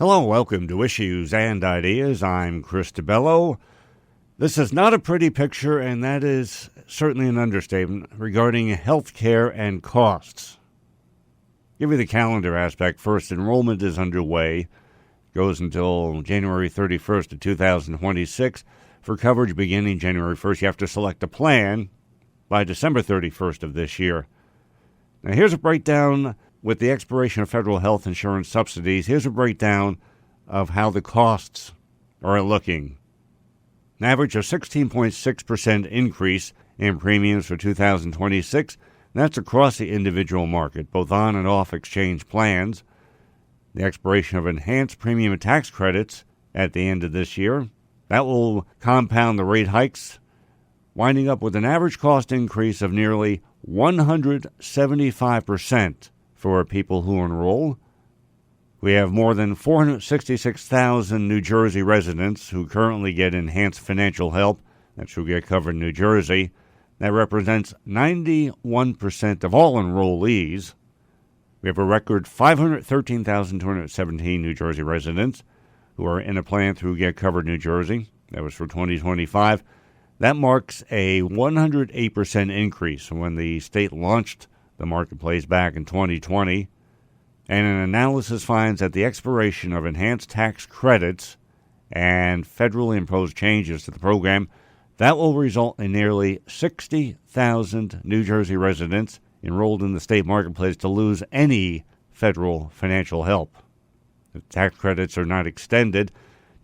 Hello, welcome to Issues and Ideas. I'm Chris DeBello. This is not a pretty picture, and that is certainly an understatement regarding health care and costs. Give you the calendar aspect first. Enrollment is underway. Goes until January 31st of 2026. For coverage beginning January 1st, you have to select a plan by December 31st of this year. Now, here's a breakdown with the expiration of federal health insurance subsidies. Here's a breakdown of how the costs are looking. An average of 16.6% increase in premiums for 2026. That's across the individual market, both on and off exchange plans. The expiration of enhanced premium tax credits at the end of this year. That will compound the rate hikes, winding up with an average cost increase of nearly 175% for people who enroll. We have more than 466,000 New Jersey residents who currently get enhanced financial help. That's who get covered in New Jersey. That represents 91% of all enrollees. We have a record 513,217 New Jersey residents who are in a plan through Get Covered New Jersey. That was for 2025. That marks a 108% increase from when the state launched the marketplace back in 2020. And an analysis finds that the expiration of enhanced tax credits and federally imposed changes to the program, that will result in nearly 60,000 New Jersey residents enrolled in the state marketplace to lose any federal financial help. If tax credits are not extended,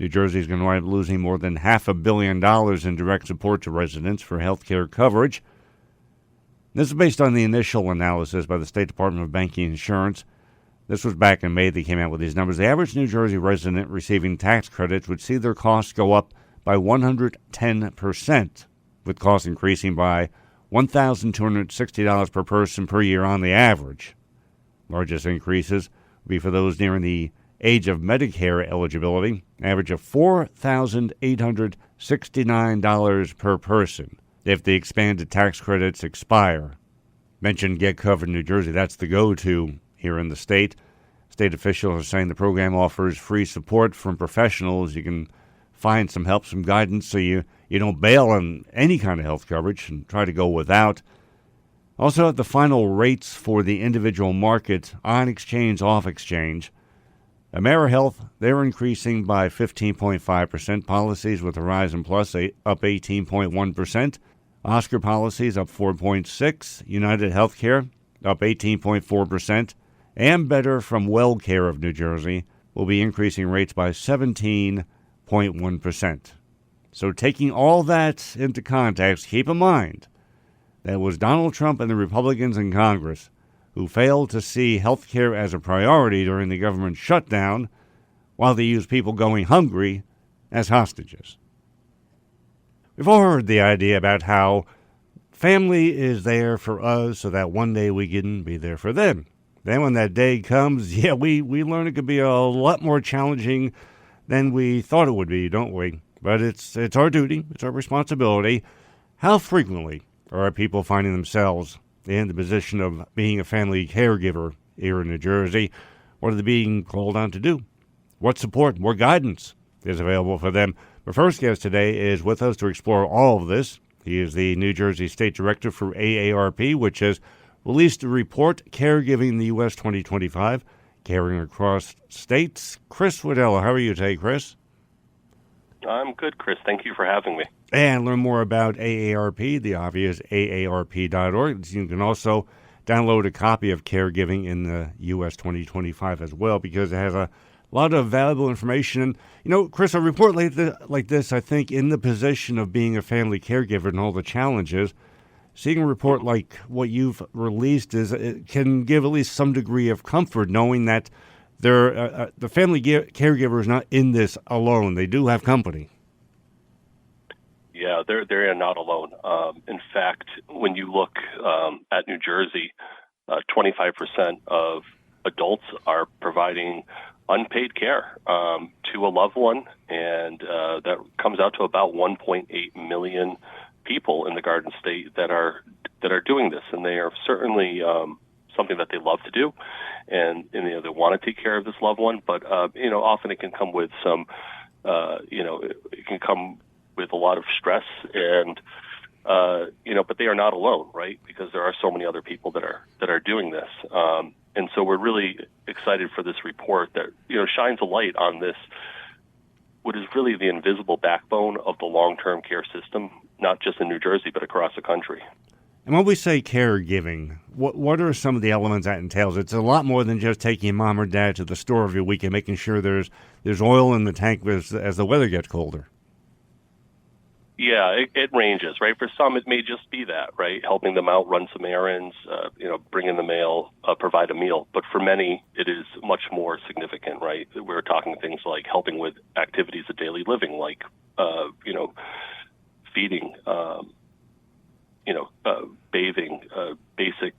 New Jersey is going to wind up losing more than $500 million in direct support to residents for health care coverage. This is based on the initial analysis by the State Department of Banking and Insurance. This was back in May they came out with these numbers. The average New Jersey resident receiving tax credits would see their costs go up by 110%, with costs increasing by $1,260 per person per year on the average. Largest increases would be for those nearing the age of Medicare eligibility, average of $4,869 per person if the expanded tax credits expire. Mentioned Get Covered New Jersey, that's the go-to here in the state. State officials are saying the program offers free support from professionals. You can find some help, some guidance, so you don't bail on any kind of health coverage and try to go without. Also, at the final rates for the individual market, on exchange, off exchange, AmeriHealth, they're increasing by 15.5%. Policies with Horizon Plus up 18.1%. Oscar policies up 4.6%. United Healthcare up 18.4%. And Better from WellCare of New Jersey will be increasing rates by 17.1%. So taking all that into context, keep in mind that it was Donald Trump and the Republicans in Congress who failed to see health care as a priority during the government shutdown, while they used people going hungry as hostages. We've all heard the idea about how family is there for us so that one day we can be there for them. Then when that day comes, we learn it could be a lot more challenging than we thought it would be, don't we? But it's our duty, it's our responsibility. How frequently are people finding themselves in the position of being a family caregiver here in New Jersey? What are they being called on to do? What support, what guidance is available for them? Our first guest today is with us to explore all of this. He is the New Jersey State Director for AARP, which has released a report, Caregiving in the U.S. 2025, caring across states. Chris Widelo, how are you today, Chris? I'm good, Chris. Thank you for having me. And learn more about AARP, the obvious AARP.org. You can also download a copy of Caregiving in the U.S. 2025 as well, because it has a lot of valuable information. And, Chris, a report like this, I think, in the position of being a family caregiver and all the challenges, seeing a report like what you've released it can give at least some degree of comfort, knowing that the family caregiver is not in this alone. They do have company. Yeah, they're not alone. In fact, when you look at New Jersey, 25% of adults are providing unpaid care to a loved one, and that comes out to about 1.8 million people in the Garden State that are doing this, and they are certainly something that they love to do, and they want to take care of this loved one. But often it can come with some, it can come with a lot of stress, and but they are not alone, right? Because there are so many other people that are doing this, and so we're really excited for this report that shines a light on this, what is really the invisible backbone of the long-term care system, not just in New Jersey, but across the country. And when we say caregiving, what are some of the elements that entails? It's a lot more than just taking mom or dad to the store every week and making sure there's oil in the tank as the weather gets colder. Yeah, it ranges, right? For some, it may just be that, right? Helping them out, run some errands, bring in the mail, provide a meal. But for many, it is much more significant, right? We're talking things like helping with activities of daily living, like, feeding, bathing, basic,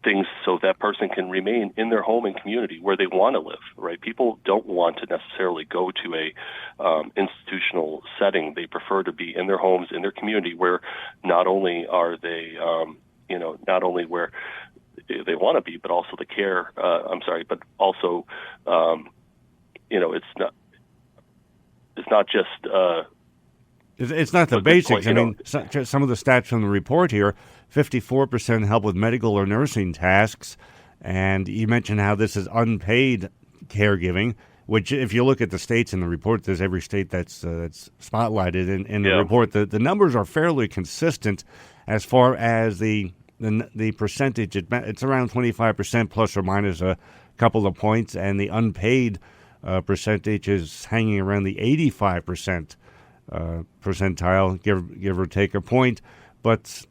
things so that person can remain in their home and community where they want to live, right? People don't want to necessarily go to a institutional setting. They prefer to be in their homes, in their community, where not only are they, not only where they want to be, but also the care, but also, it's not just... It's not the basics. I mean, some of the stats from the report here, 54% help with medical or nursing tasks. And you mentioned how this is unpaid caregiving, which if you look at the states in the report, there's every state that's spotlighted in the report. The numbers are fairly consistent as far as the percentage. It's around 25% plus or minus a couple of points, and the unpaid percentage is hanging around the 85% percentile, give or take a point. But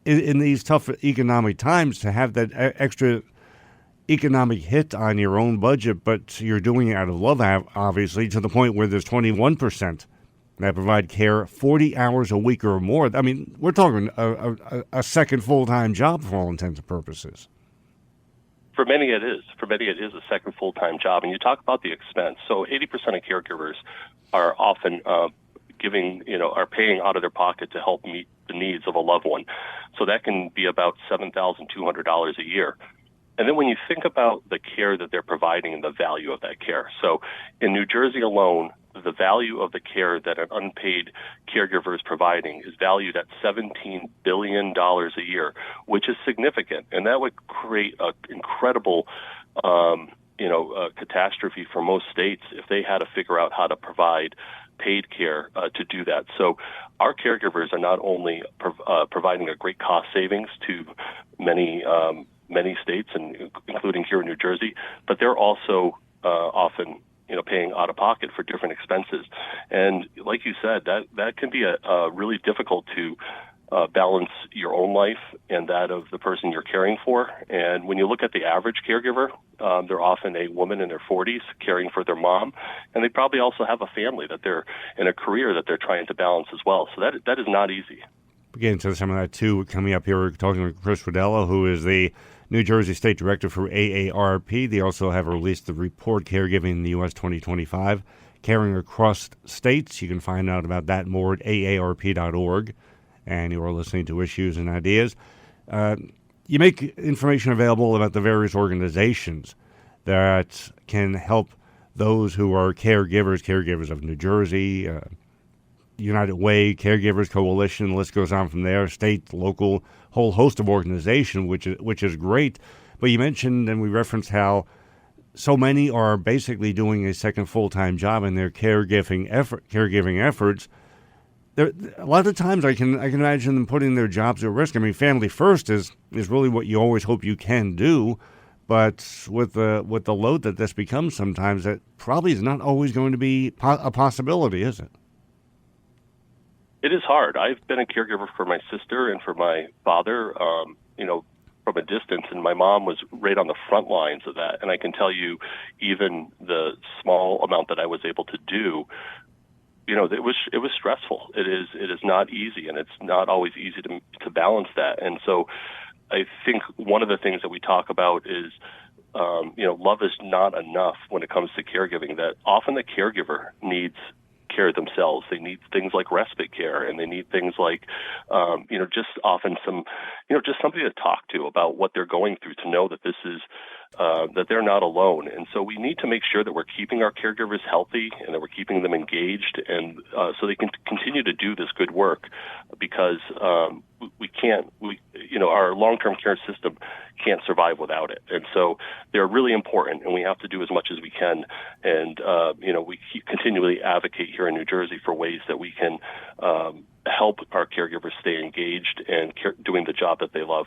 in these tough economic times, to have that extra economic hit on your own budget, but you're doing it out of love, obviously, to the point where there's 21% that provide care 40 hours a week or more. I mean, we're talking a second full-time job for all intents and purposes. For many, it is. For many, it is a second full-time job. And you talk about the expense. So 80% of caregivers are often are paying out of their pocket to help meet the needs of a loved one. So that can be about $7,200 a year. And then when you think about the care that they're providing and the value of that care. So in New Jersey alone, the value of the care that an unpaid caregiver is providing is valued at $17 billion a year, which is significant. And that would create an incredible catastrophe for most states if they had to figure out how to provide paid care to do that. So our caregivers are not only providing a great cost savings to many states, and including here in New Jersey, but they're also often paying out of pocket for different expenses. And like you said, that can be a really difficult to balance your own life and that of the person you're caring for. And when you look at the average caregiver, they're often a woman in their 40s caring for their mom, and they probably also have a family that they're in a career that they're trying to balance as well. So that is not easy. We'll get into some of that too. Coming up here, we're talking with Chris Widelo, who is the New Jersey State Director for AARP. They also have released the report Caregiving in the U.S. 2025, Caring Across States. You can find out about that more at aarp.org. And you are listening to Issues and Ideas. You make information available about the various organizations that can help those who are caregivers of New Jersey, United Way, Caregivers Coalition, the list goes on from there, state, local, whole host of organizations, which is great. But you mentioned, and we referenced how so many are basically doing a second full-time job in their caregiving efforts. A lot of times I can imagine them putting their jobs at risk. I mean, family first is really what you always hope you can do, but with the load that this becomes sometimes, that probably is not always going to be a possibility, is it? It is hard. I've been a caregiver for my sister and for my father, from a distance, and my mom was right on the front lines of that. And I can tell you, even the small amount that I was able to do, it was stressful. It is not easy, and it's not always easy to balance that. And so I think one of the things that we talk about is, love is not enough when it comes to caregiving, that often the caregiver needs care themselves. They need things like respite care, and they need things like, just often just somebody to talk to about what they're going through, to know that this is, that they're not alone. And so we need to make sure that we're keeping our caregivers healthy and that we're keeping them engaged, and so they can continue to do this good work, because our long-term care system can't survive without it. And so they're really important, and we have to do as much as we can. And, we continually advocate here in New Jersey for ways that we can help our caregivers stay engaged and doing the job that they love.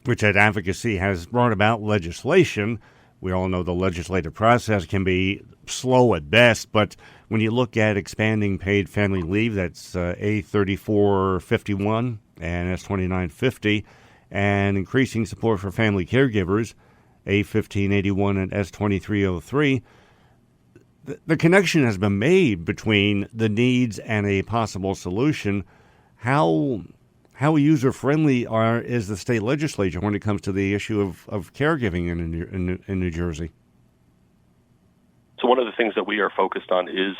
Which that advocacy has brought about legislation. We all know the legislative process can be slow at best, but when you look at expanding paid family leave, that's A3451 and S2950, and increasing support for family caregivers, A1581 and S2303, the connection has been made between the needs and a possible solution. How user-friendly is the state legislature when it comes to the issue of caregiving in New Jersey? So one of the things that we are focused on is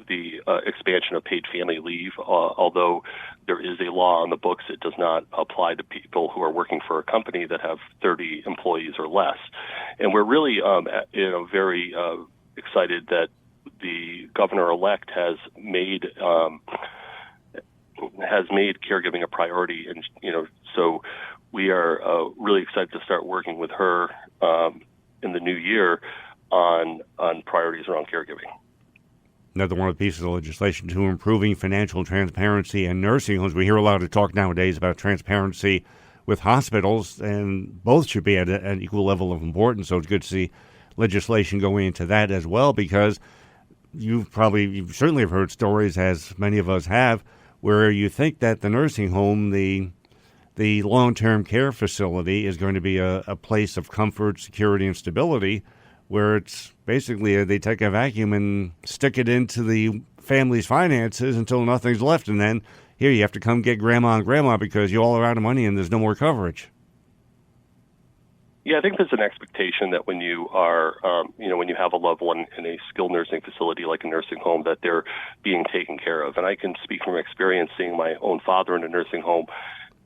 the expansion of paid family leave. Although there is a law on the books, it does not apply to people who are working for a company that have 30 employees or less. And we're really very excited that the governor-elect has made caregiving a priority, and so we are really excited to start working with her in the new year on priorities around caregiving. Another one of the pieces of legislation to improving financial transparency in nursing homes. We hear a lot of talk nowadays about transparency with hospitals, and both should be at an equal level of importance. So it's good to see legislation going into that as well, because you certainly have heard stories, as many of us have, where you think that the nursing home, the long-term care facility, is going to be a place of comfort, security, and stability, where it's basically they take a vacuum and stick it into the family's finances until nothing's left, and then here you have to come get grandma and grandma because you all are out of money and there's no more coverage. Yeah, I think there's an expectation that when you are, when you have a loved one in a skilled nursing facility like a nursing home, that they're being taken care of. And I can speak from experience seeing my own father in a nursing home.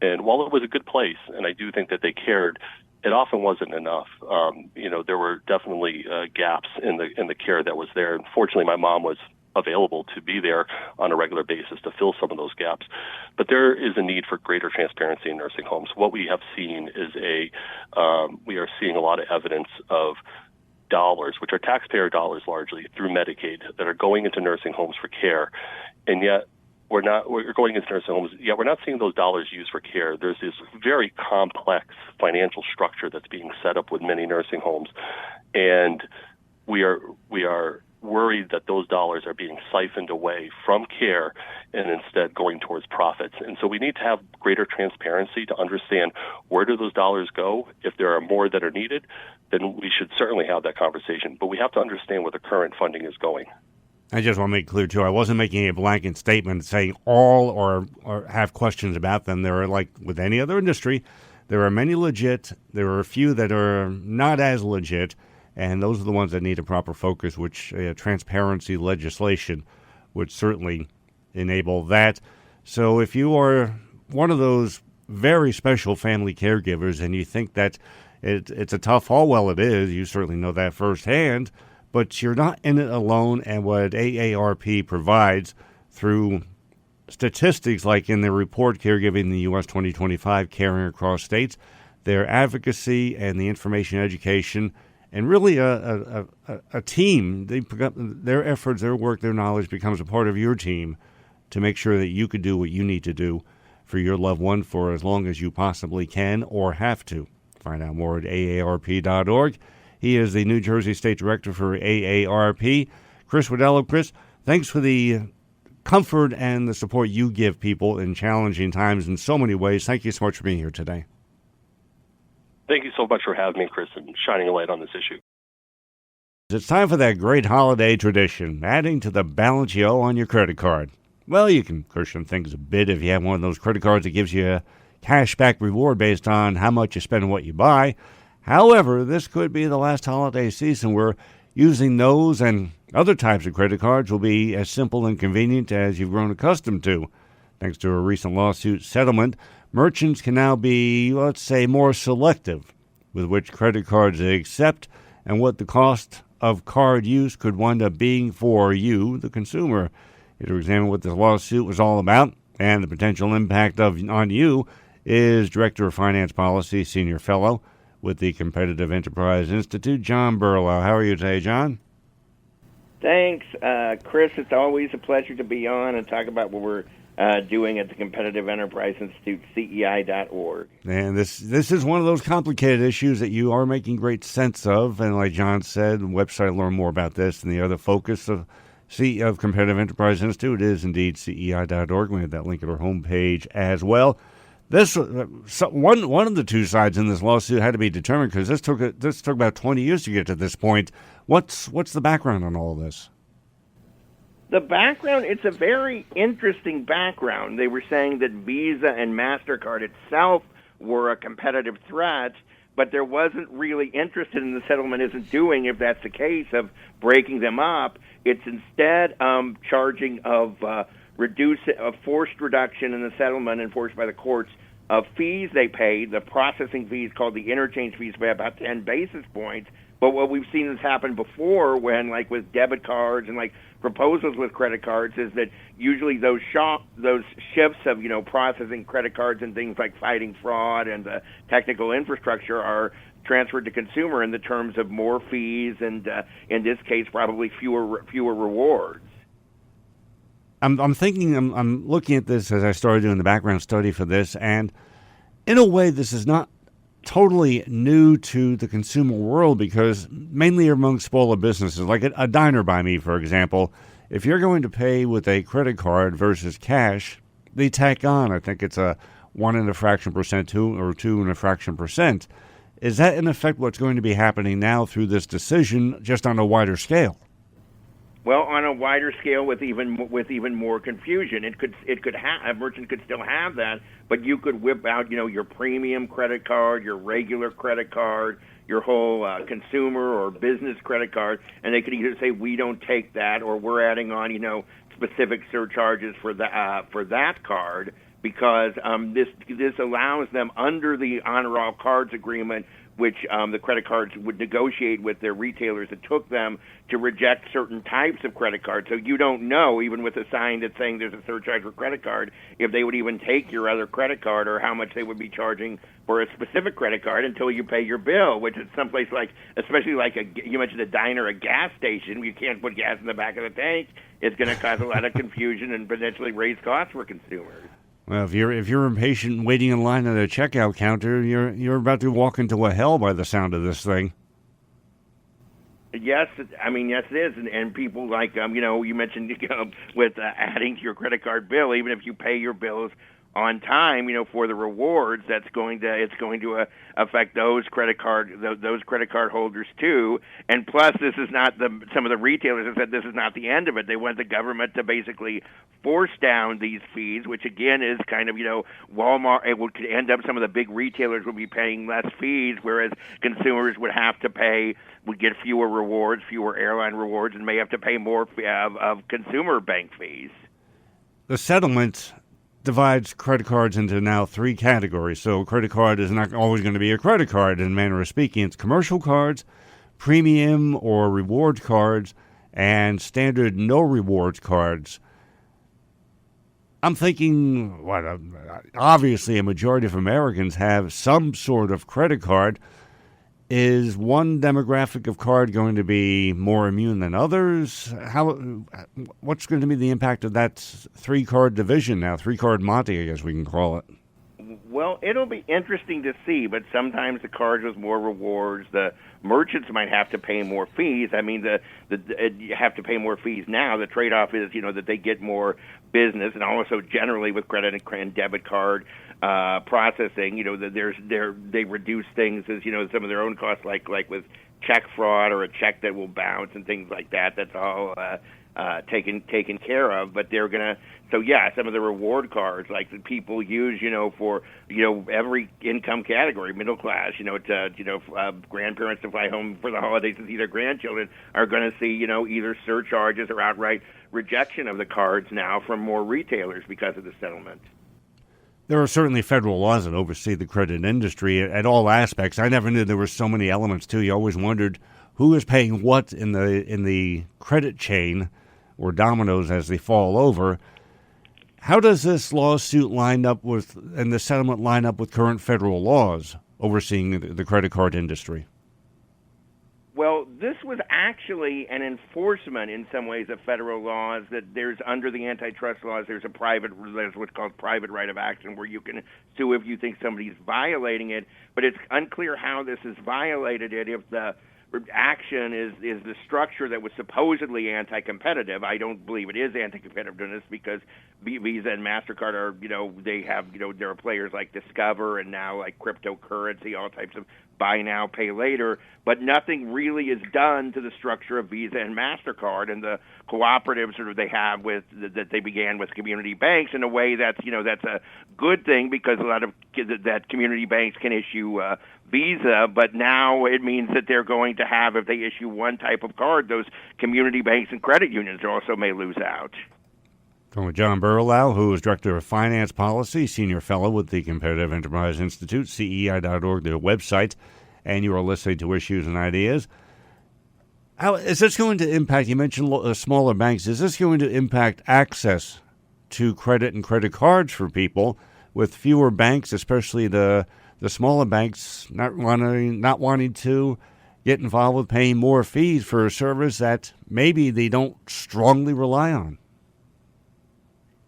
And while it was a good place, and I do think that they cared, it often wasn't enough. There were definitely gaps in the care that was there. Unfortunately, my mom was available to be there on a regular basis to fill some of those gaps. But there is a need for greater transparency in nursing homes. What we have seen is we are seeing a lot of evidence of dollars, which are taxpayer dollars largely through Medicaid, that are going into nursing homes for care. And yet we're going into nursing homes, yet we're not seeing those dollars used for care. There's this very complex financial structure that's being set up with many nursing homes. And we are worried that those dollars are being siphoned away from care and instead going towards profits. And so we need to have greater transparency to understand, where do those dollars go? If there are more that are needed, then we should certainly have that conversation. But we have to understand where the current funding is going. I just want to make clear, too, I wasn't making a blanket statement saying all or have questions about them. There are, like with any other industry, there are many legit, there are a few that are not as legit, and those are the ones that need a proper focus, which transparency legislation would certainly enable that. So if you are one of those very special family caregivers and you think that it's a tough haul, well, it is. You certainly know that firsthand, but you're not in it alone. And what AARP provides through statistics like in their report, Caregiving in the U.S. 2025, Caring Across States, their advocacy and the information education, and really a team, their efforts, their work, their knowledge becomes a part of your team to make sure that you can do what you need to do for your loved one for as long as you possibly can or have to. Find out more at AARP.org. He is the New Jersey State Director for AARP. Chris Widelo. Chris, thanks for the comfort and the support you give people in challenging times in so many ways. Thank you so much for being here today. Thank you so much for having me, Chris, and shining a light on this issue. It's time for that great holiday tradition, adding to the balance you owe on your credit card. Well, you can cushion things a bit if you have one of those credit cards that gives you a cashback reward based on how much you spend and what you buy. However, this could be the last holiday season where using those and Other types of credit cards will be as simple and convenient as you've grown accustomed to. Thanks to a recent lawsuit settlement, merchants can now be, let's say, more selective with which credit cards they accept and what the cost of card use could wind up being for you, the consumer. Here to examine what this lawsuit was all about and the potential impact on you is Director of Finance Policy, Senior Fellow with the Competitive Enterprise Institute, John Berlau. How are you today, John? Thanks, Chris. It's always a pleasure to be on and talk about what we're doing at the Competitive Enterprise Institute, CEI.org. And this is one of those complicated issues that you are making great sense of. And like John said, the website learn more about this. And the other focus of Competitive Enterprise Institute is indeed CEI.org. We have that link at our homepage as well. This one of the two sides in this lawsuit had to be determined because this took about 20 years to get to this point. What's the background on all of this? The background, it's a very interesting background. They were saying that Visa and MasterCard itself were a competitive threat, but there wasn't really interested in the settlement isn't doing, if that's the case, of breaking them up. It's instead charging of a forced reduction in the settlement enforced by the courts of fees they paid, the processing fees called the interchange fees by about 10 basis points. But what we've seen has happened before when, like with debit cards and like proposals with credit cards, is that usually those shifts of, processing credit cards and things like fighting fraud and the technical infrastructure are transferred to consumer in the terms of more fees and, in this case, probably fewer rewards. I'm looking at this as I started doing the background study for this, and in a way, this is not totally new to the consumer world because mainly among smaller businesses, like a diner by me, for example, if you're going to pay with a credit card versus cash, they tack on, I think it's a 1.5% or 2.5%. Is that in effect what's going to be happening now through this decision, just on a wider scale? Well, on a wider scale, with even more confusion, a merchant could still have that, but you could whip out, your premium credit card, your regular credit card, your whole consumer or business credit card, and they could either say we don't take that, or we're adding on, specific surcharges for that card, because this allows them under the honor all cards agreement, which the credit cards would negotiate with their retailers that took them, to reject certain types of credit cards. So you don't know, even with a sign that's saying there's a surcharge for credit card, if they would even take your other credit card or how much they would be charging for a specific credit card until you pay your bill, which is someplace like, especially like you mentioned a diner, a gas station, you can't put gas in the back of the tank. It's going to cause a lot of confusion and potentially raise costs for consumers. Well, if you're impatient waiting in line at a checkout counter, you're about to walk into a hell by the sound of this thing. Yes, yes, it is, and people like you mentioned with adding to your credit card bill, even if you pay your bills on time, for the rewards, it's going to affect those credit card holders too. And plus, this is not some of the retailers have said this is not the end of it. They want the government to basically force down these fees, which again is kind of Walmart. It could end up some of the big retailers would be paying less fees, whereas consumers would get fewer rewards, fewer airline rewards, and may have to pay more of consumer bank fees. The settlement divides credit cards into now three categories. So a credit card is not always going to be a credit card in a manner of speaking. It's commercial cards, premium or rewards cards, and standard no rewards cards. I'm thinking, obviously a majority of Americans have some sort of credit card. Is one demographic of card going to be more immune than others? What's going to be the impact of that three-card division now, three-card Monte, I guess we can call it? Well, it'll be interesting to see, but sometimes the cards with more rewards, the merchants might have to pay more fees. You have to pay more fees now. The trade-off is, that they get more business, and also generally with credit and debit card processing, they reduce things as some of their own costs, like with check fraud or a check that will bounce and things like that. That's all taken care of. But they're gonna. So yeah, some of the reward cards like that people use, for every income category, middle class, grandparents to fly home for the holidays to see their grandchildren are going to see, either surcharges or outright rejection of the cards now from more retailers because of the settlement. There are certainly federal laws that oversee the credit industry at all aspects. I never knew there were so many elements too. You always wondered who is paying what in the credit chain, or dominoes as they fall over. How does this lawsuit and the settlement line up with current federal laws overseeing the credit card industry? Well, this was actually an enforcement in some ways of federal laws that there's under the antitrust laws, there's what's called private right of action where you can sue if you think somebody's violating it, but it's unclear how this is violated if the action is the structure that was supposedly anti-competitive. I don't believe it is anti-competitiveness because Visa and MasterCard are, they have, there are players like Discover and now like cryptocurrency, all types of buy now, pay later, but nothing really is done to the structure of Visa and MasterCard and the cooperatives that they have that they began with community banks in a way that's a good thing because a lot of that community banks can issue Visa, but now it means that they're going to have, if they issue one type of card, those community banks and credit unions also may lose out. Talking with John Berlau, who is Director of Finance Policy, Senior Fellow with the Competitive Enterprise Institute, CEI.org, their website, and you are listening to Issues and Ideas. How is this going to impact, you mentioned smaller banks, is this going to impact access to credit and credit cards for people with fewer banks, especially the smaller banks not wanting to get involved with paying more fees for a service that maybe they don't strongly rely on?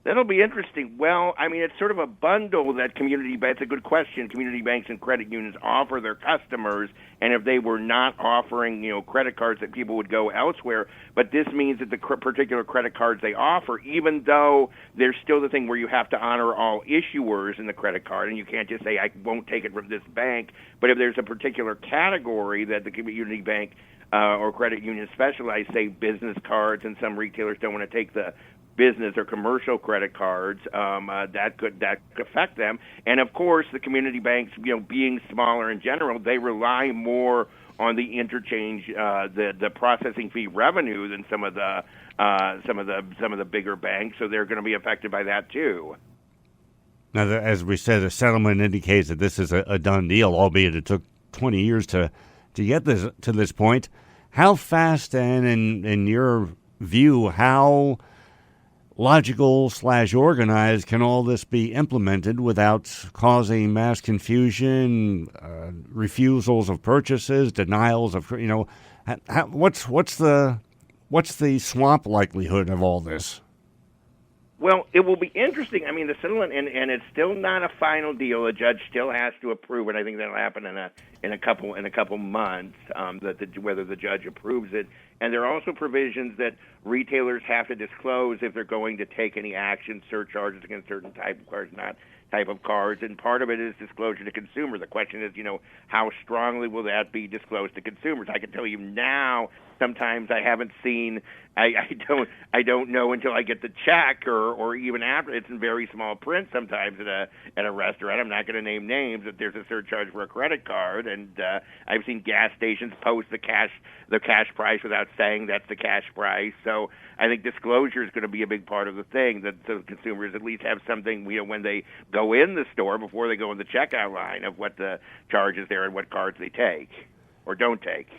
That'll be interesting. Well, I mean, it's sort of a bundle that it's a good question. Community banks and credit unions offer their customers, and if they were not offering, credit cards, that people would go elsewhere. But this means that the particular credit cards they offer, even though there's still the thing where you have to honor all issuers in the credit card, and you can't just say, I won't take it from this bank. But if there's a particular category that the community bank or credit union specialize, say business cards, and some retailers don't want to take the business or commercial credit cards, that could affect them. And of course, the community banks, being smaller in general, they rely more on the interchange, the processing fee revenue than some of the bigger banks. So they're going to be affected by that too. Now, as we said, the settlement indicates that this is a done deal, albeit it took 20 years to get to this point. How fast, and in your view, how logical/organized can all this be implemented without causing mass confusion, refusals of purchases, denials of, what's the swamp likelihood of all this? Well, it will be interesting. I mean, the settlement, and it's still not a final deal. A judge still has to approve it. I think that'll happen in a couple months. Whether the judge approves it, and there are also provisions that retailers have to disclose if they're going to take any action, surcharges against certain type of cards, not type of cards, and part of it is disclosure to consumer. The question is, how strongly will that be disclosed to consumers? I can tell you now, sometimes I haven't seen, I don't know until I get the check, or even after. It's in very small print sometimes at a restaurant. I'm not going to name names, that there's a surcharge for a credit card, and I've seen gas stations post the cash price without saying that's the cash price. So I think disclosure is going to be a big part of the thing, that the consumers at least have something, when they go in the store before they go in the checkout line, of what the charge is there and what cards they take or don't take.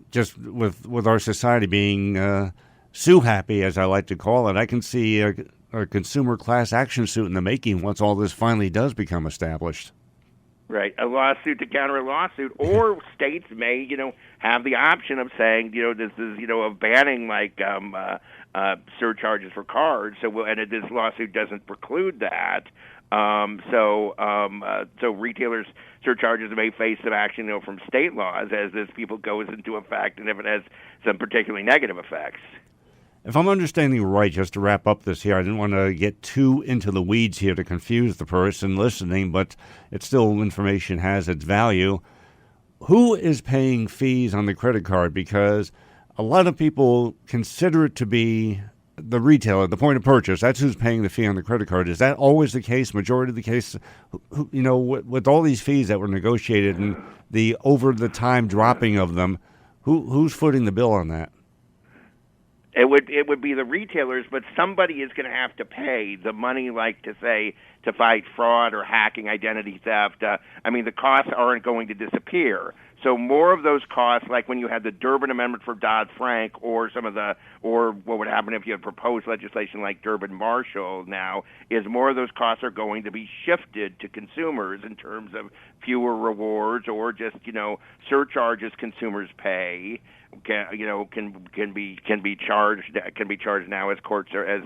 Just with our society being sue happy, as I like to call it, I can see a consumer class action suit in the making once all this finally does become established. Right, a lawsuit to counter a lawsuit, or states may, have the option of saying, this is, of banning surcharges for cards. So, and this lawsuit doesn't preclude that. So retailers' surcharges may face some action, from state laws as this people goes into effect, and if it has some particularly negative effects. If I'm understanding right, just to wrap up this here, I didn't want to get too into the weeds here to confuse the person listening, but it's still, information has its value. Who is paying fees on the credit card? Because a lot of people consider it to be the retailer, the point of purchase. That's who's paying the fee on the credit card. Is that always the case, majority of the case? With all these fees that were negotiated and the over the time dropping of them, who's footing the bill on that? It would be the retailers, but somebody is going to have to pay the money, like to fight fraud or hacking, identity theft. The costs aren't going to disappear. So more of those costs, like when you had the Durbin Amendment for Dodd-Frank, or what would happen if you had proposed legislation like Durbin-Marshall now, is more of those costs are going to be shifted to consumers in terms of fewer rewards or just surcharges consumers pay. Can be charged now as courts or as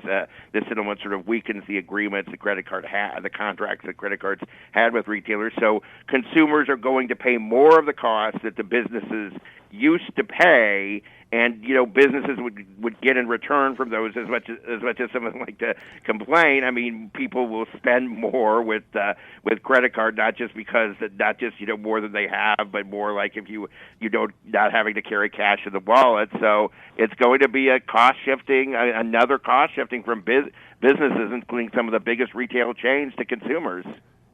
this settlement sort of weakens the agreements the contracts that credit cards had with retailers. So consumers are going to pay more of the costs that the businesses used to pay, and businesses would get in return from those as much as someone like to complain. People will spend more with credit card, not just more than they have, but more like if you don't not having to carry cash in the wallet. So it's going to be another cost shifting from businesses, including some of the biggest retail chains, to consumers.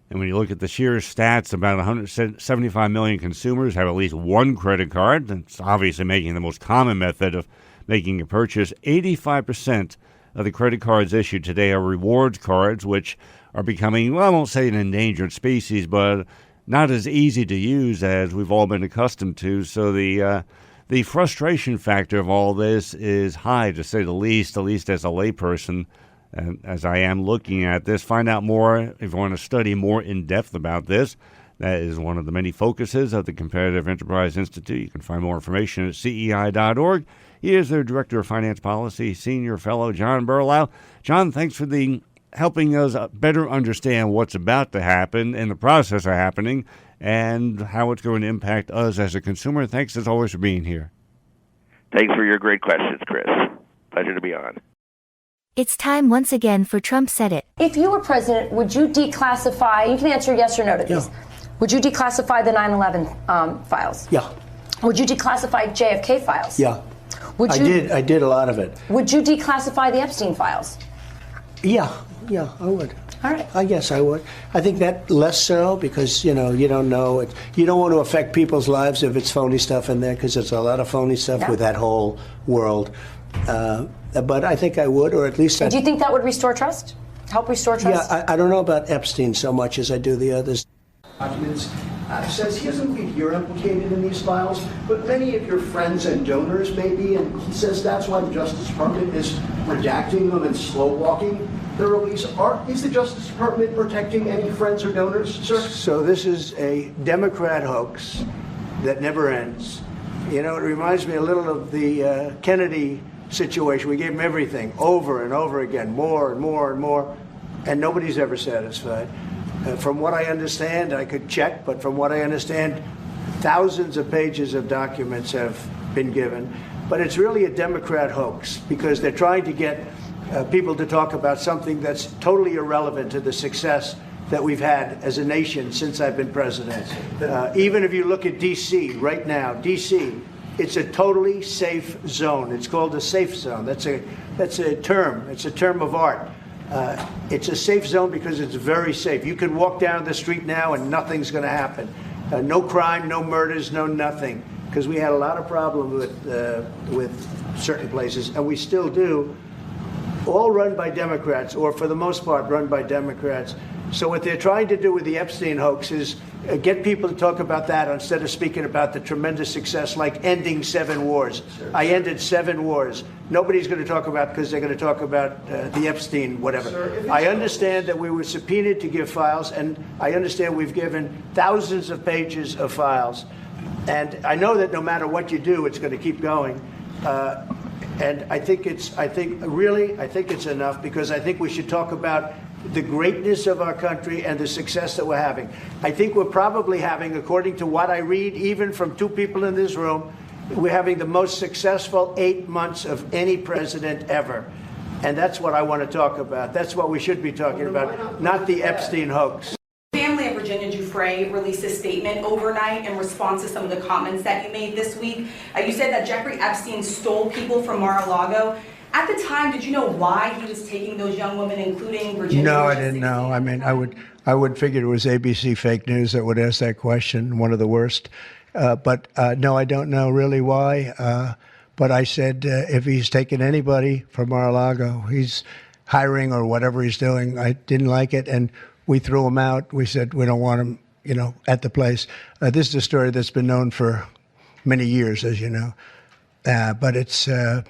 And when you look at the sheer stats, about 175 million consumers have at least one credit card. That's obviously making the most common method of making a purchase. 85% of the credit cards issued today are rewards cards, which are becoming, I won't say an endangered species, but not as easy to use as we've all been accustomed to. So the frustration factor of all this is high, to say the least as a layperson. And as I am looking at this, find out more if you want to study more in depth about this. That is one of the many focuses of the Competitive Enterprise Institute. You can find more information at CEI.org. He is their Director of Finance Policy, Senior Fellow John Berlau. John, thanks for helping us better understand what's about to happen and the process of happening and how it's going to impact us as a consumer. Thanks, as always, for being here. Thanks for your great questions, Chris. Pleasure to be on. It's time once again for Trump Said It. If you were president, would you declassify, you can answer yes or no to these. Yeah. Would you declassify the 9/11 files? Yeah. Would you declassify JFK files? Yeah. I did a lot of it. Would you declassify the Epstein files? Yeah, I would. All right. I guess I would. I think that less so because, you don't know it. You don't want to affect people's lives if it's phony stuff in there, because there's a lot of phony stuff with that whole world. But I think I would, or at least do you think that would restore trust? Help restore trust? Yeah, I don't know about Epstein so much as I do the others. Documents says he doesn't believe you're implicated in these files, but many of your friends and donors may be, and he says that's why the Justice Department is redacting them and slow-walking the release. Is the Justice Department protecting any friends or donors, sir? So this is a Democrat hoax that never ends. It reminds me a little of the Kennedy situation. We gave him everything over and over again, more and more and more, and nobody's ever satisfied. From what I understand, I could check, but from what I understand, thousands of pages of documents have been given. But it's really a Democrat hoax because they're trying to get people to talk about something that's totally irrelevant to the success that we've had as a nation since I've been president. Even if you look at D.C. right now, D.C., it's a totally safe zone. It's called a safe zone. That's a term. It's a term of art. It's a safe zone because it's very safe. You can walk down the street now and nothing's going to happen. No crime, no murders, no nothing. Because we had a lot of problems with certain places, and we still do. All run by Democrats, or for the most part run by Democrats. So what they're trying to do with the Epstein hoax is get people to talk about that instead of speaking about the tremendous success like ending 7 wars. Sure. I ended 7 wars. Nobody's going to talk about because they're going to talk about the Epstein whatever. Sure, I understand that we were subpoenaed to give files, and I understand we've given thousands of pages of files. And I know that no matter what you do, it's going to keep going. And I think it's enough, because I think we should talk about the greatness of our country and the success that we're having. I think we're probably having, according to what I read, even from 2 people in this room, we're having the most successful 8 months of any president ever. And that's what I want to talk about. That's what we should be talking about, not the Epstein hoax. Family in Virginia drew Trey released a statement overnight in response to some of the comments that you made this week. You said that Jeffrey Epstein stole people from Mar-a-Lago. At the time, did you know why he was taking those young women, including Virginia? No, I didn't know. I mean, I would figure it was ABC fake news that would ask that question, one of the worst. But no, I don't know really why. But I said, if he's taking anybody from Mar-a-Lago, he's hiring or whatever he's doing. I didn't like it, and we threw him out. We said we don't want him, at the place. This is a story that's been known for many years, as you know. But it's, I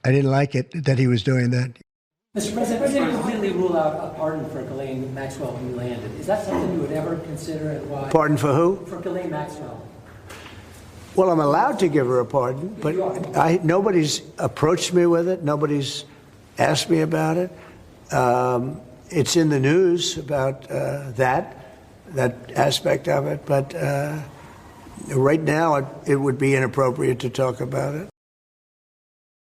didn't like it that he was doing that. Mr. President, we didn't completely rule out a pardon for Ghislaine Maxwell when you landed. Is that something you would ever consider, and why? Pardon for who? For Ghislaine Maxwell. Well, I'm allowed to give her a pardon, but nobody's approached me with it. Nobody's asked me about it. It's in the news about that aspect of it, but right now it would be inappropriate to talk about it.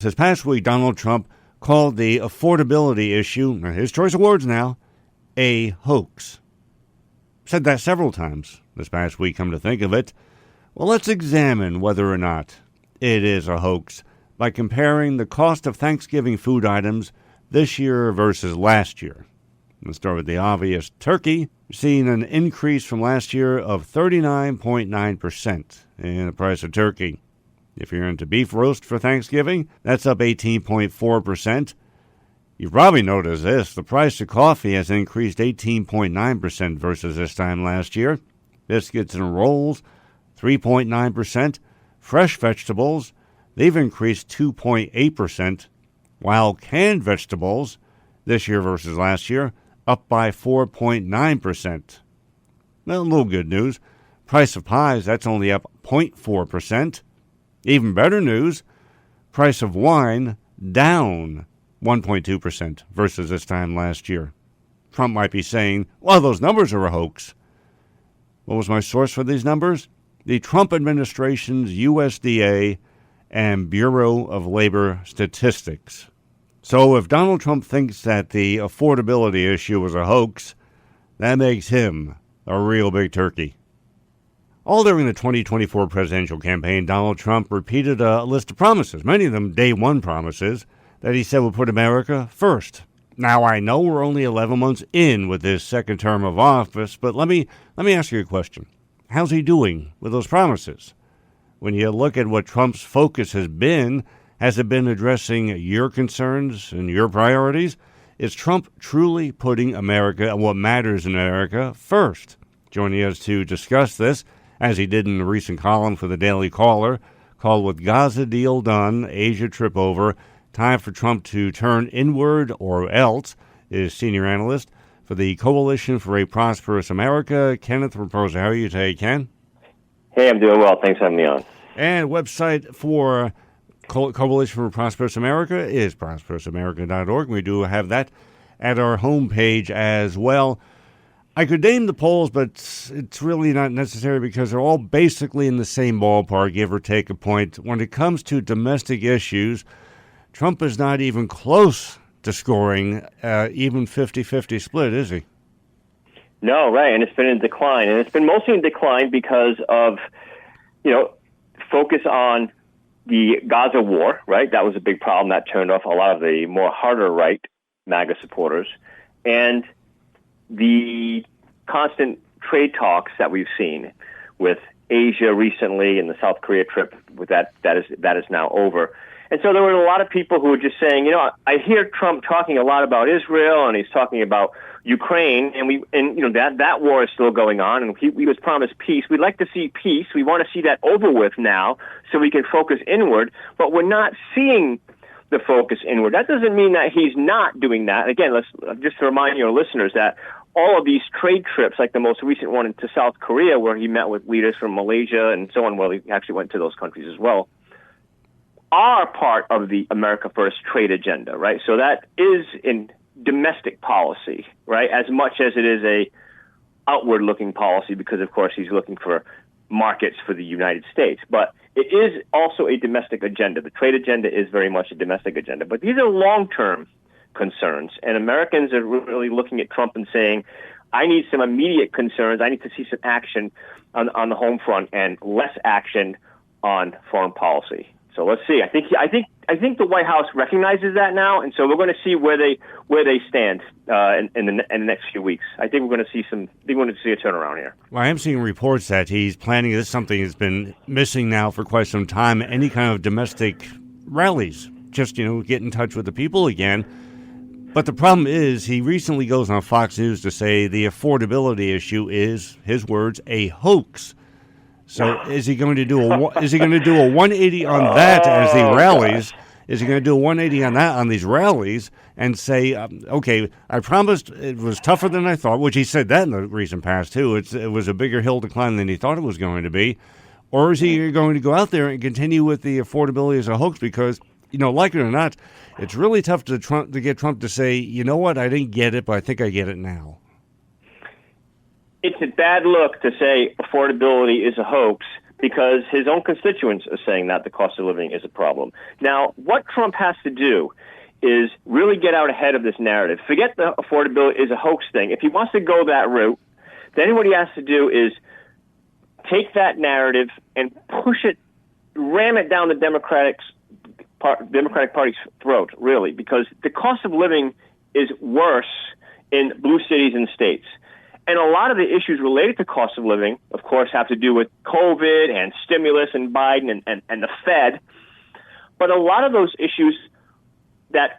This past week, Donald Trump called the affordability issue, his choice of words now, a hoax. Said that several times this past week, come to think of it. Well, let's examine whether or not it is a hoax by comparing the cost of Thanksgiving food items this year versus last year. Let's start with the obvious. Turkey, seeing an increase from last year of 39.9% in the price of turkey. If you're into beef roast for Thanksgiving, that's up 18.4%. You've probably noticed this. The price of coffee has increased 18.9% versus this time last year. Biscuits and rolls, 3.9%. Fresh vegetables, they've increased 2.8%, while canned vegetables, this year versus last year, up by 4.9%. Well, a little good news. Price of pies, that's only up 0.4%. Even better news, price of wine down 1.2% versus this time last year. Trump might be saying, well, those numbers are a hoax. What was my source for these numbers? The Trump administration's USDA and Bureau of Labor Statistics. So if Donald Trump thinks that the affordability issue was a hoax, that makes him a real big turkey. All during the 2024 presidential campaign, Donald Trump repeated a list of promises, many of them day one promises, that he said would put America first. Now, I know we're only 11 months in with his second term of office, but let me ask you a question. How's he doing with those promises? When you look at what Trump's focus has been, has it been addressing your concerns and your priorities? Is Trump truly putting America and what matters in America first? Joining us to discuss this, as he did in a recent column for the Daily Caller, called With Gaza Deal Done, Asia Trip Over, Time for Trump to Turn Inward or Else, is senior analyst for the Coalition for a Prosperous America, Kenneth Rapoza. How are you today, Ken? Hey, I'm doing well. Thanks for having me on. And website for Coalition for Prosperous America is prosperousamerica.org. We do have that at our homepage as well. I could name the polls, but it's really not necessary because they're all basically in the same ballpark, give or take a point. When it comes to domestic issues, Trump is not even close to scoring even 50-50 split, is he? No, right, and it's been in decline. And it's been mostly in decline because of, focus on the Gaza war, right? That was a big problem. That turned off a lot of the more harder right MAGA supporters. And the constant trade talks that we've seen with Asia recently and the South Korea trip, with that is now over. And so there were a lot of people who were just saying, I hear Trump talking a lot about Israel and he's talking about Ukraine, and that war is still going on, and he was promised peace. We'd like to see peace. We want to see that over with now so we can focus inward, but we're not seeing the focus inward. That doesn't mean that he's not doing that. Again, let's just to remind your listeners that all of these trade trips, like the most recent one into South Korea, where he met with leaders from Malaysia and so on, well, he actually went to those countries as well, are part of the America First trade agenda, right? So that is in domestic policy, right, as much as it is a outward-looking policy, because, of course, he's looking for markets for the United States. But it is also a domestic agenda. The trade agenda is very much a domestic agenda. But these are long-term concerns, and Americans are really looking at Trump and saying, I need some immediate concerns. I need to see some action on the home front and less action on foreign policy. So let's see. I think the White House recognizes that now, and so we're going to see where they stand in the next few weeks. I think we're going to see a turnaround here. Well, I am seeing reports that he's planning this. Something that's been missing now for quite some time. Any kind of domestic rallies, just get in touch with the people again. But the problem is, he recently goes on Fox News to say the affordability issue is, his words, a hoax. So is he going to do a 180 on that as he rallies? Is he going to do a 180 on that on these rallies and say, okay, I promised it was tougher than I thought, which he said that in the recent past too. It was a bigger hill to climb than he thought it was going to be. Or is he going to go out there and continue with the affordability as a hoax? Because, like it or not, it's really tough to get Trump to say, you know what, I didn't get it, but I think I get it now. It's a bad look to say affordability is a hoax because his own constituents are saying that the cost of living is a problem. Now, what Trump has to do is really get out ahead of this narrative. Forget the affordability is a hoax thing. If he wants to go that route, then what he has to do is take that narrative and push it, ram it down the Democratic Party's throat, really, because the cost of living is worse in blue cities and states. And a lot of the issues related to cost of living, of course, have to do with COVID and stimulus and Biden and the Fed. But a lot of those issues that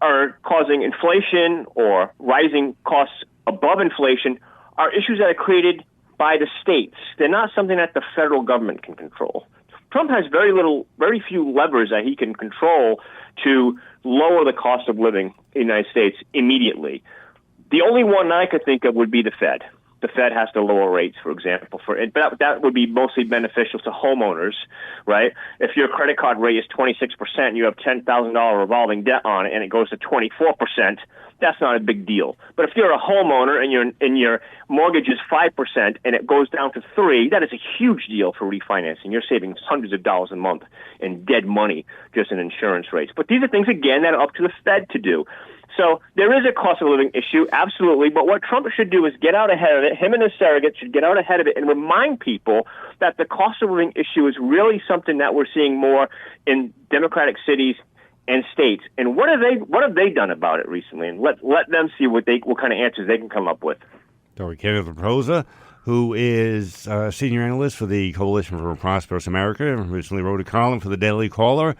are causing inflation or rising costs above inflation are issues that are created by the states. They're not something that the federal government can control. Trump has very few levers that he can control to lower the cost of living in the United States immediately. The only one I could think of would be the Fed. The Fed has to lower rates, for example, but that would be mostly beneficial to homeowners, right? If your credit card rate is 26%, you have $10,000 revolving debt on it, and it goes to 24%, that's not a big deal. But if you're a homeowner and your mortgage is 5% and it goes down to 3%, that is a huge deal for refinancing. You're saving hundreds of dollars a month in dead money just in insurance rates. But these are things, again, that are up to the Fed to do. So there is a cost of living issue, absolutely, but what Trump should do is get out ahead of it. Him and his surrogate should get out ahead of it and remind people that the cost of living issue is really something that we're seeing more in Democratic cities and states. And what have they done about it recently? And let them see what kind of answers they can come up with. Dr. Kenneth Rapoza, who is a senior analyst for the Coalition for Prosperous America, recently wrote a column for the Daily Caller.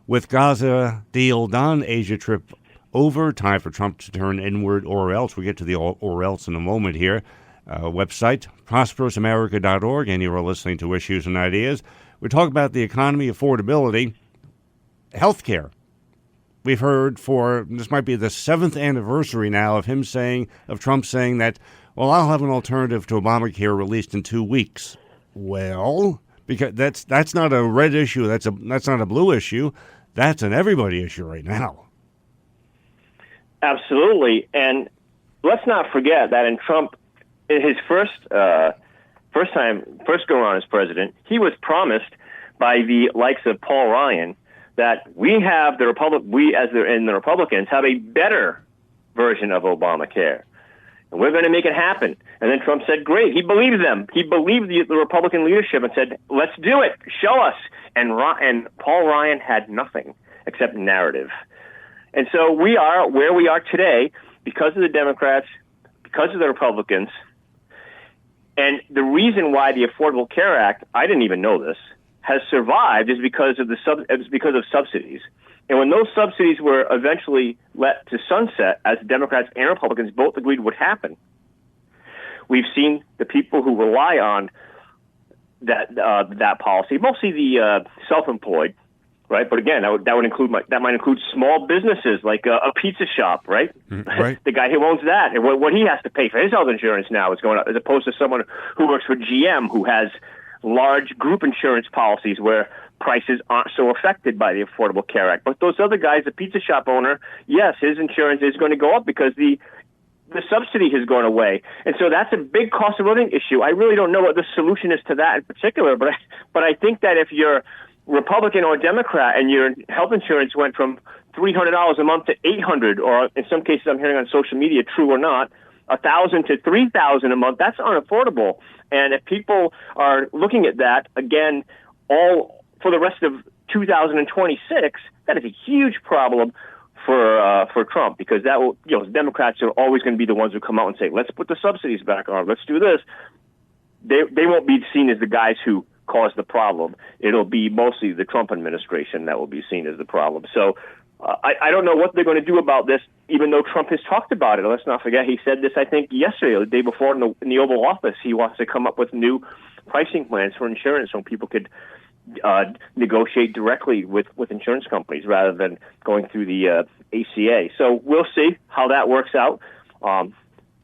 With Gaza deal done, Asia trip over, time for Trump to turn inward or else. We'll get to the or else in a moment here. Website, prosperousamerica.org, and you're listening to Issues and Ideas. We talk about the economy, affordability, healthcare. We've heard this might be the 7th anniversary now of Trump saying that, well, I'll have an alternative to Obamacare released in 2 weeks. Well, because that's not a red issue, that's not a blue issue, that's an everybody issue right now. Absolutely, and let's not forget that in his first go around as president, he was promised by the likes of Paul Ryan that we as the Republicans have a better version of Obamacare, and we're going to make it happen. And then Trump said, "Great." He believed them. He believed the Republican leadership and said, "Let's do it. Show us." And Paul Ryan had nothing except narrative. And so we are where we are today because of the Democrats, because of the Republicans. And the reason why the Affordable Care Act, I didn't even know this, has survived is because of subsidies. And when those subsidies were eventually let to sunset, as Democrats and Republicans both agreed would happen, we've seen the people who rely on that policy, mostly the self-employed, right? But again, that might include small businesses like a pizza shop, right? Right. The guy who owns that, and what he has to pay for his health insurance now is going up, as opposed to someone who works for GM who has large group insurance policies where prices aren't so affected by the Affordable Care Act. But those other guys, the pizza shop owner, yes, his insurance is going to go up because the subsidy has gone away. And so that's a big cost of living issue. I really don't know what the solution is to that in particular, but I think that if you're Republican or Democrat and your health insurance went from $300 a month to $800, or in some cases I'm hearing on social media, true or not, $1,000 to $3,000 a month, that's unaffordable. And if people are looking at that, again, all for the rest of 2026, that is a huge problem for Trump, because that will, Democrats are always going to be the ones who come out and say, let's put the subsidies back on, let's do this. They won't be seen as the guys who caused the problem. It'll be mostly the Trump administration that will be seen as the problem. So I don't know what they're going to do about this, even though Trump has talked about it. Let's not forget, he said this, I think, yesterday or the day before in the Oval Office. He wants to come up with new pricing plans for insurance so people could negotiate directly with insurance companies rather than going through the ACA. So we'll see how that works out.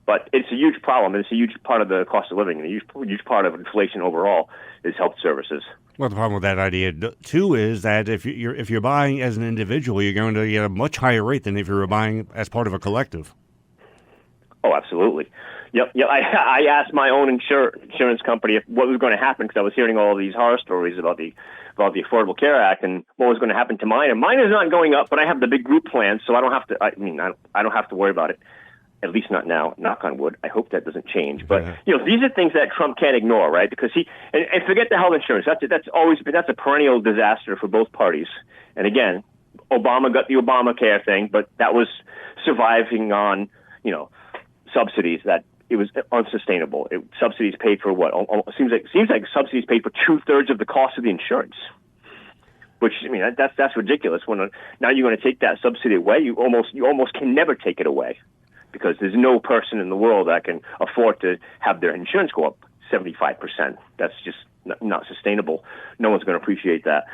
But it's a huge problem. It's a huge part of the cost of living, and a huge part of inflation overall is health services. Well, the problem with that idea, too, is that if you're buying as an individual, you're going to get a much higher rate than if you're buying as part of a collective. Oh, absolutely. Yep. I asked my own insurance company what was going to happen, because I was hearing all these horror stories about the Affordable Care Act and what was going to happen to mine. And mine is not going up, but I have the big group plan, so I don't have to. I don't have to worry about it. At least not now. Knock on wood. I hope that doesn't change. But these are things that Trump can't ignore, right? Because and forget the health insurance. That's a perennial disaster for both parties. And again, Obama got the Obamacare thing, but that was surviving on subsidies that it was unsustainable. Subsidies paid for what? It seems like subsidies paid for 2/3 of the cost of the insurance. Which, that's ridiculous. Now you're going to take that subsidy away. You almost can never take it away, because there's no person in the world that can afford to have their insurance go up 75%. That's just not sustainable. No one's going to appreciate that.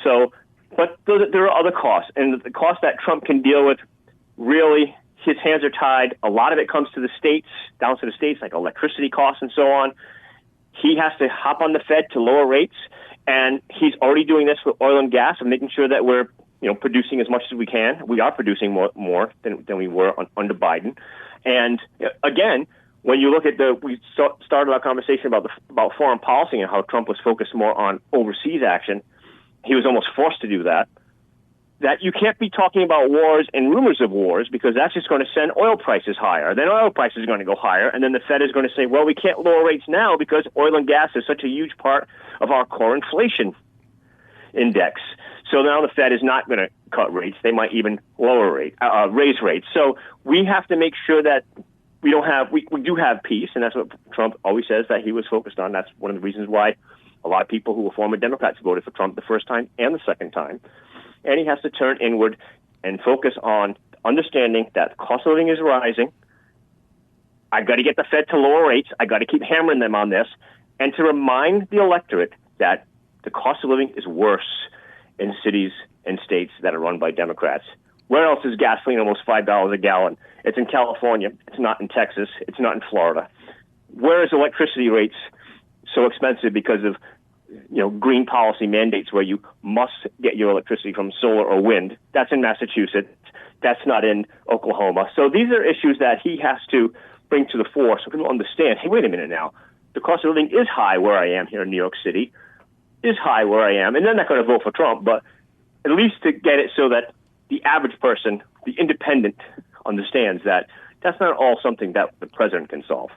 So, but there are other costs, and the costs that Trump can deal with, really, his hands are tied. A lot of it comes to the states, down to the states, like electricity costs and so on. He has to hop on the Fed to lower rates, and he's already doing this with oil and gas and making sure that we're producing as much as we can. We are producing more than we were under Biden. And again, when you look at we started our conversation about foreign policy and how Trump was focused more on overseas action. He was almost forced to do that. That you can't be talking about wars and rumors of wars, because that's just going to send oil prices higher. Then oil prices are going to go higher, and then the Fed is going to say, well, we can't lower rates now because oil and gas is such a huge part of our core inflation index. So now the Fed is not going to cut rates. They might even raise rates. So we have to make sure that we do have peace, and that's what Trump always says that he was focused on. That's one of the reasons why a lot of people who were former Democrats voted for Trump the first time and the second time. And he has to turn inward and focus on understanding that cost of living is rising. I've got to get the Fed to lower rates. I've got to keep hammering them on this, and to remind the electorate that the cost of living is worse in cities and states that are run by Democrats. Where else is gasoline almost $5 a gallon? It's in California. It's not in Texas. It's not in Florida. Where is electricity rates so expensive because of green policy mandates where you must get your electricity from solar or wind? That's in Massachusetts. That's not in Oklahoma. So these are issues that he has to bring to the fore so people understand, hey, wait a minute now. The cost of living is high where I am here in New York City, is high where I am. And they're not going to vote for Trump, but at least to get it so that the average person, the independent, understands that that's not all something that the president can solve.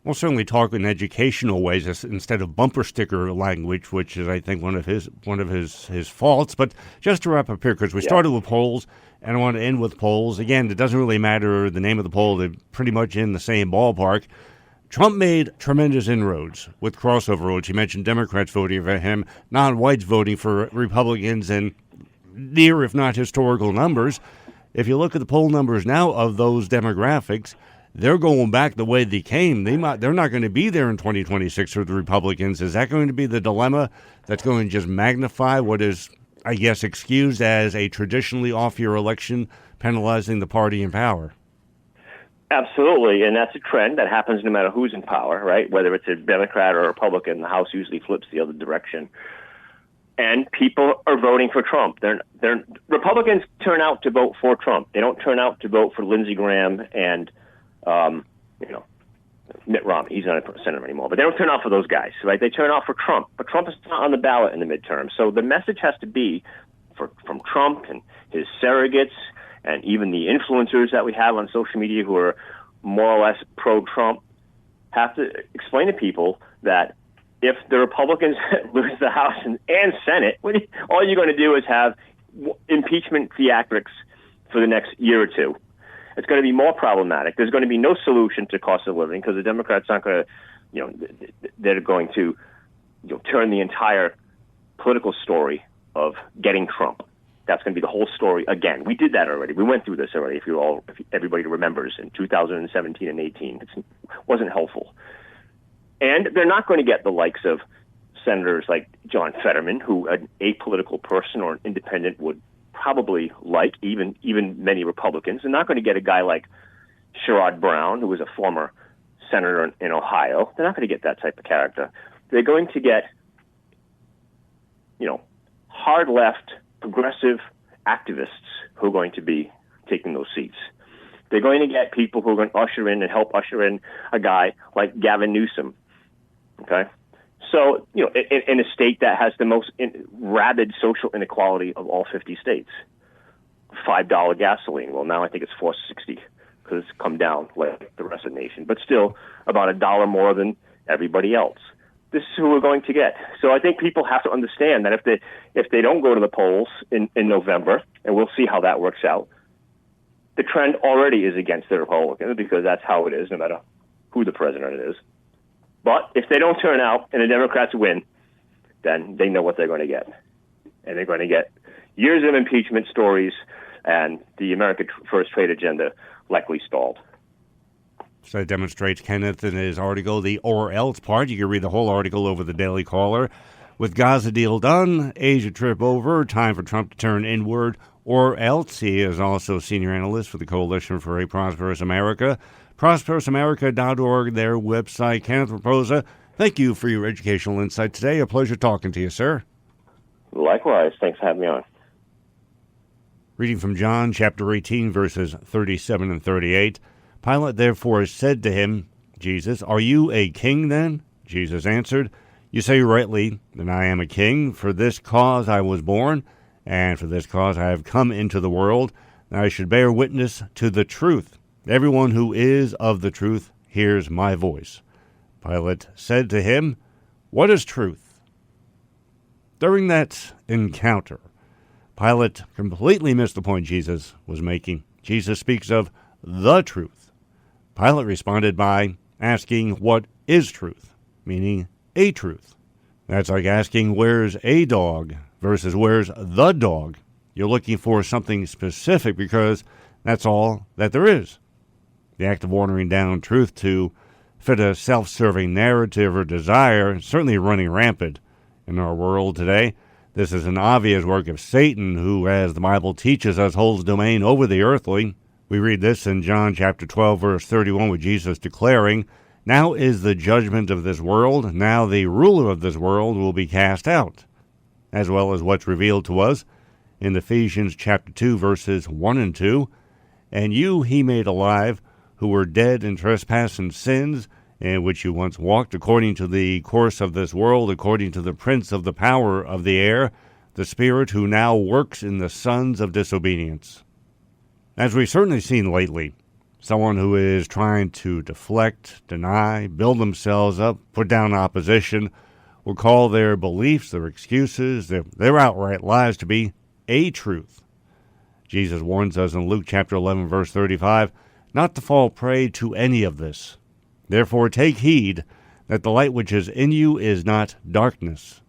We'll certainly talk in educational ways instead of bumper sticker language, which is, I think, one of his faults. But just to wrap up here, because we started with polls, and I want to end with polls. Again, it doesn't really matter the name of the poll. They're pretty much in the same ballpark. Trump made tremendous inroads with crossover votes. You mentioned Democrats voting for him, non-whites voting for Republicans, and near, if not historical numbers. If you look at the poll numbers now of those demographics, they're going back the way they came. They're not going to be there in 2026 for the Republicans. Is that going to be the dilemma that's going to just magnify what is, I guess, excused as a traditionally off-year election, penalizing the party in power? Absolutely, and that's a trend that happens no matter who's in power, right? Whether it's a Democrat or a Republican, the House usually flips the other direction. And people are voting for Trump. Republicans turn out to vote for Trump. They don't turn out to vote for Lindsey Graham and Mitt Romney. He's not a senator anymore, but they don't turn out for those guys, right? They turn out for Trump, but Trump is not on the ballot in the midterm. So the message has to be from Trump and his surrogates and even the influencers that we have on social media who are more or less pro-Trump have to explain to people that if the Republicans lose the House and Senate, all you're going to do is have impeachment theatrics for the next year or two. It's going to be more problematic. There's going to be no solution to cost of living because the Democrats aren't going to, they're going to turn the entire political story of getting Trump. That's going to be the whole story again. We did that already. We went through this already. If everybody remembers, in 2017 and 18, it wasn't helpful. And they're not going to get the likes of senators like John Fetterman, who an apolitical person or an independent would probably like, even many Republicans. They're not going to get a guy like Sherrod Brown, who was a former senator in Ohio. They're not going to get that type of character. They're going to get, hard left, progressive activists who are going to be taking those seats. They're going to get people who are going to usher in and help usher in a guy like Gavin Newsom. Okay? So, in a state that has the most rabid social inequality of all 50 states, $5 gasoline. Well, now I think it's $4.60 because it's come down like the rest of the nation, but still about $1 more than everybody else. This is who we're going to get. So I think people have to understand that if they don't go to the polls in November, and we'll see how that works out, the trend already is against the Republicans because that's how it is, no matter who the president is. But if they don't turn out and the Democrats win, then they know what they're going to get. And they're going to get years of impeachment stories and the America First trade agenda likely stalled. So that demonstrates Kenneth in his article, the or else part. You can read the whole article over the Daily Caller. With Gaza deal done, Asia trip over, time for Trump to turn inward or else. He is also senior analyst for the Coalition for a Prosperous America. ProsperousAmerica.org, their website. Kenneth Rapoza, thank you for your educational insight today. A pleasure talking to you, sir. Likewise. Thanks for having me on. Reading from John chapter 18, verses 37 and 38. Pilate therefore said to him, Jesus, are you a king then? Jesus answered, you say rightly that I am a king. For this cause I was born, and for this cause I have come into the world, that I should bear witness to the truth. Everyone who is of the truth hears my voice. Pilate said to him, what is truth? During that encounter, Pilate completely missed the point Jesus was making. Jesus speaks of the truth. Pilate responded by asking, what is truth? Meaning a truth. That's like asking, where's a dog versus where's the dog? You're looking for something specific because that's all that there is. The act of watering down truth to fit a self-serving narrative or desire is certainly running rampant in our world today. This is an obvious work of Satan, who, as the Bible teaches us, holds domain over the earthly. We read this in John chapter 12, verse 31, with Jesus declaring, now is the judgment of this world. Now the ruler of this world will be cast out, as well as what's revealed to us in Ephesians chapter 2, verses 1 and 2. And you he made alive, who were dead in trespass and sins, in which you once walked according to the course of this world, according to the prince of the power of the air, the spirit who now works in the sons of disobedience. As we've certainly seen lately, someone who is trying to deflect, deny, build themselves up, put down opposition, will call their beliefs, their excuses, their outright lies to be a truth. Jesus warns us in Luke chapter 11, verse 35, not to fall prey to any of this. Therefore take heed that the light which is in you is not darkness.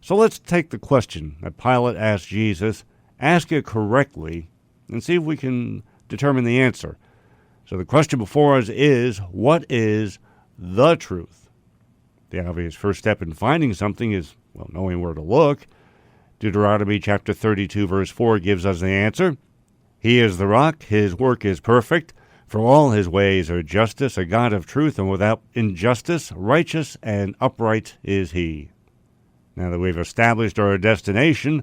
So let's take the question that Pilate asked Jesus, ask it correctly, and see if we can determine the answer. So the question before us is, what is the truth? The obvious first step in finding something is, knowing where to look. Deuteronomy chapter 32, verse 4 gives us the answer. He is the rock, his work is perfect, for all his ways are justice, a God of truth, and without injustice, righteous and upright is he. Now that we've established our destination,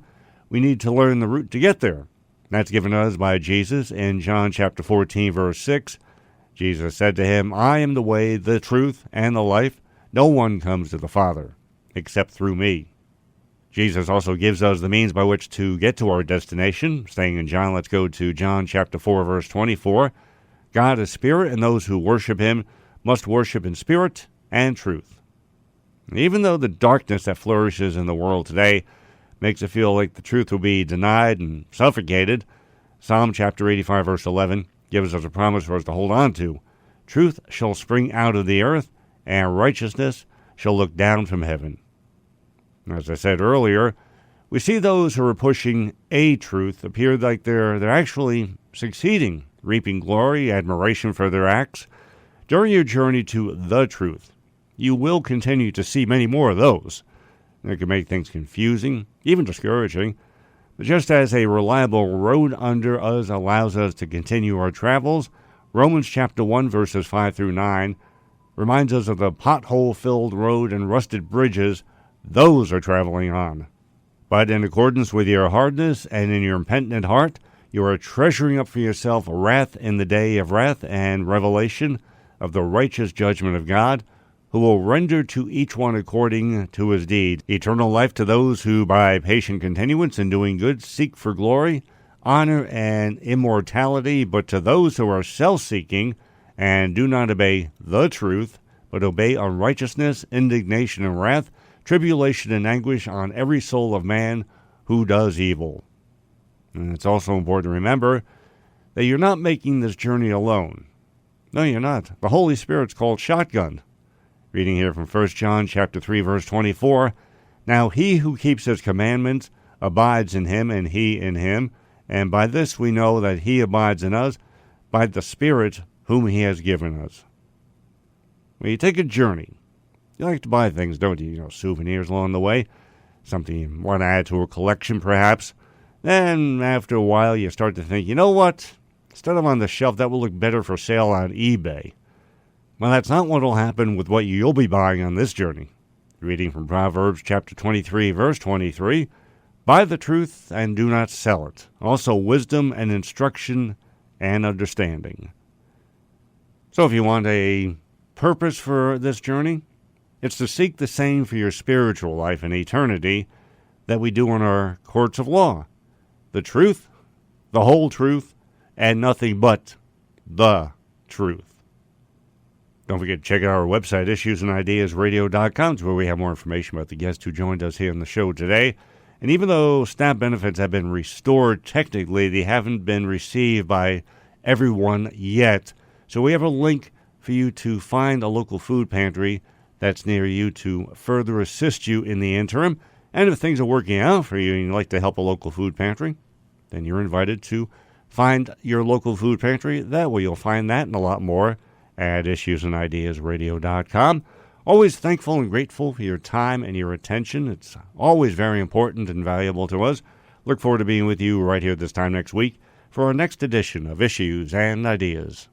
we need to learn the route to get there. That's given us by Jesus in John chapter 14, verse 6. Jesus said to him, I am the way, the truth, and the life. No one comes to the Father except through me. Jesus also gives us the means by which to get to our destination. Staying in John, let's go to John chapter 4, verse 24. God is spirit, and those who worship him must worship in spirit and truth. Even though the darkness that flourishes in the world today makes it feel like the truth will be denied and suffocated, Psalm chapter 85, verse 11 gives us a promise for us to hold on to. Truth shall spring out of the earth, and righteousness shall look down from heaven. As I said earlier, we see those who are pushing a truth appear like they're actually succeeding, reaping glory, admiration for their acts. During your journey to the truth, you will continue to see many more of those. It can make things confusing, even discouraging. But just as a reliable road under us allows us to continue our travels, Romans chapter 1, verses 5 through 9 reminds us of the pothole-filled road and rusted bridges those are traveling on. But in accordance with your hardness and in your impenitent heart, you are treasuring up for yourself wrath in the day of wrath and revelation of the righteous judgment of God, who will render to each one according to his deed, eternal life to those who by patient continuance in doing good seek for glory, honor, and immortality, but to those who are self-seeking and do not obey the truth, but obey unrighteousness, indignation, and wrath, tribulation and anguish on every soul of man who does evil. And it's also important to remember that you're not making this journey alone. No, you're not. The Holy Spirit's called shotgun. Reading here from 1 John chapter 3, verse 24, Now he who keeps his commandments abides in him, and he in him, and by this we know that he abides in us, by the Spirit whom he has given us. When you take a journey, you like to buy things, don't you? Souvenirs along the way, something you want to add to a collection perhaps. Then after a while you start to think, you know what? Instead of on the shelf, that will look better for sale on eBay. Well, that's not what will happen with what you'll be buying on this journey. Reading from Proverbs chapter 23, verse 23, Buy the truth and do not sell it. Also wisdom and instruction and understanding. So if you want a purpose for this journey, it's to seek the same for your spiritual life and eternity that we do in our courts of law. The truth, the whole truth, and nothing but the truth. Don't forget to check out our website, issuesandideasradio.com, where we have more information about the guests who joined us here on the show today. And even though SNAP benefits have been restored, technically they haven't been received by everyone yet. So we have a link for you to find a local food pantry that's near you to further assist you in the interim. And if things are working out for you and you'd like to help a local food pantry, then you're invited to find your local food pantry. That way you'll find that and a lot more at issuesandideasradio.com. Always thankful and grateful for your time and your attention. It's always very important and valuable to us. Look forward to being with you right here this time next week for our next edition of Issues and Ideas.